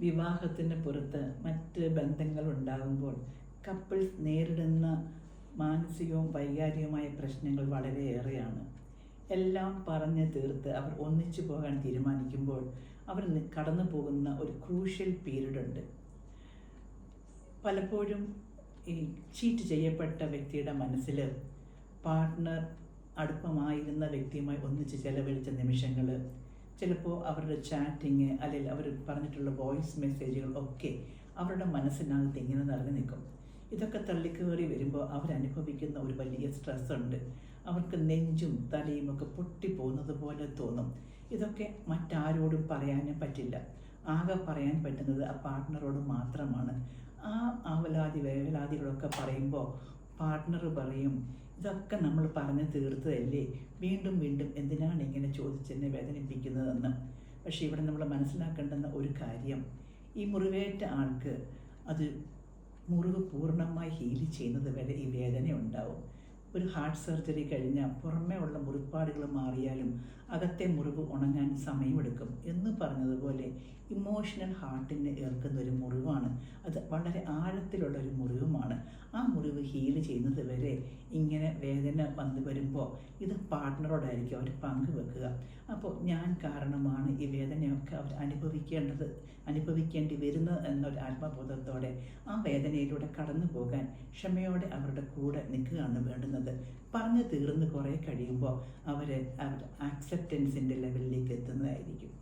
വിവാഹത്തിന് പുറത്ത് മറ്റ് ബന്ധങ്ങൾ ഉണ്ടാകുമ്പോൾ കപ്പിൾസ് നേരിടുന്ന മാനസികവും വൈകാരികവുമായ പ്രശ്നങ്ങൾ വളരെയേറെയാണ്. എല്ലാം പറഞ്ഞ് തീർത്ത് അവർ ഒന്നിച്ചു പോകാൻ തീരുമാനിക്കുമ്പോൾ അവർ കടന്നു പോകുന്ന ഒരു ക്രൂഷ്യൽ പീരീഡ് ഉണ്ട്. പലപ്പോഴും ഈ ചീറ്റ് ചെയ്യപ്പെട്ട വ്യക്തിയുടെ മനസ്സിൽ പാർട്ട്ണർ അടുപ്പമായിരുന്ന വ്യക്തിയുമായി ഒന്നിച്ച് ചെലവഴിച്ച നിമിഷങ്ങൾ, ചിലപ്പോൾ അവരുടെ ചാറ്റിങ് അല്ലെങ്കിൽ അവർ പറഞ്ഞിട്ടുള്ള വോയിസ് മെസ്സേജുകൾ ഒക്കെ അവരുടെ മനസ്സിനകത്ത് ഇങ്ങനെ നിറഞ്ഞു നിൽക്കും. ഇതൊക്കെ തള്ളിക്കേറി വരുമ്പോൾ അവരനുഭവിക്കുന്ന ഒരു വലിയ സ്ട്രെസ് ഉണ്ട്. അവർക്ക് നെഞ്ചും തലയും ഒക്കെ പൊട്ടിപ്പോകുന്നത് പോലെ തോന്നും. ഇതൊക്കെ മറ്റാരോടും പറയാനും പറ്റില്ല. ആകെ പറയാൻ പറ്റുന്നത് ആ പാർട്ട്ണറോട് മാത്രമാണ്. ആ വേവലാതികളൊക്കെ പറയുമ്പോൾ പാർട്ട്ണർ പറയും, ഇതൊക്കെ നമ്മൾ പറഞ്ഞു തീർത്തതല്ലേ, വീണ്ടും വീണ്ടും എന്തിനാണ് ഇങ്ങനെ ചോദിച്ചെന്നെ വേദനിപ്പിക്കുന്നതെന്ന്. പക്ഷേ ഇവിടെ നമ്മൾ മനസ്സിലാക്കേണ്ടുന്ന ഒരു കാര്യം, ഈ മുറിവേറ്റ ആൾക്ക് അത് മുറിവ് പൂർണ്ണമായി ഹീൽ ചെയ്യുന്നത് വരെ ഈ വേദന ഉണ്ടാവും. ഒരു ഹാർട്ട് സർജറി കഴിഞ്ഞാൽ പുറമേ ഉള്ള മുറിപ്പാടുകൾ മാറിയാലും അകത്തെ മുറിവ് ഉണങ്ങാൻ സമയമെടുക്കും എന്ന് പറഞ്ഞതുപോലെ ഇമോഷണൽ ഹാർട്ടിന് ഏൽക്കുന്ന ഒരു മുറിവാണ് അത്. വളരെ ആഴത്തിലുള്ള ഒരു മുറിവുമാണ്. ആ മുറിവ് ഹീൽ ചെയ്യുന്നത് വരെ ഇങ്ങനെ വേദന വന്നു വരുമ്പോൾ ഇത് പാർട്ട്ണറോടായിരിക്കും അവർ പങ്കുവെക്കുക. അപ്പോൾ ഞാൻ കാരണമാണ് ഈ വേദനയൊക്കെ അവർ അനുഭവിക്കേണ്ടി വരുന്നത് എന്നൊരു ആത്മബോധത്തോടെ ആ വേദനയിലൂടെ കടന്നു പോകാൻ ക്ഷമയോടെ അവരുടെ കൂടെ നിൽക്കുകയാണ് വേണ്ടുന്നത്. പറഞ്ഞു തീർന്ന് കുറേ കഴിയുമ്പോൾ അവർ ആക്സെപ്റ്റൻസിൻ്റെ ലെവലിലേക്ക് എത്തുന്നതായിരിക്കും.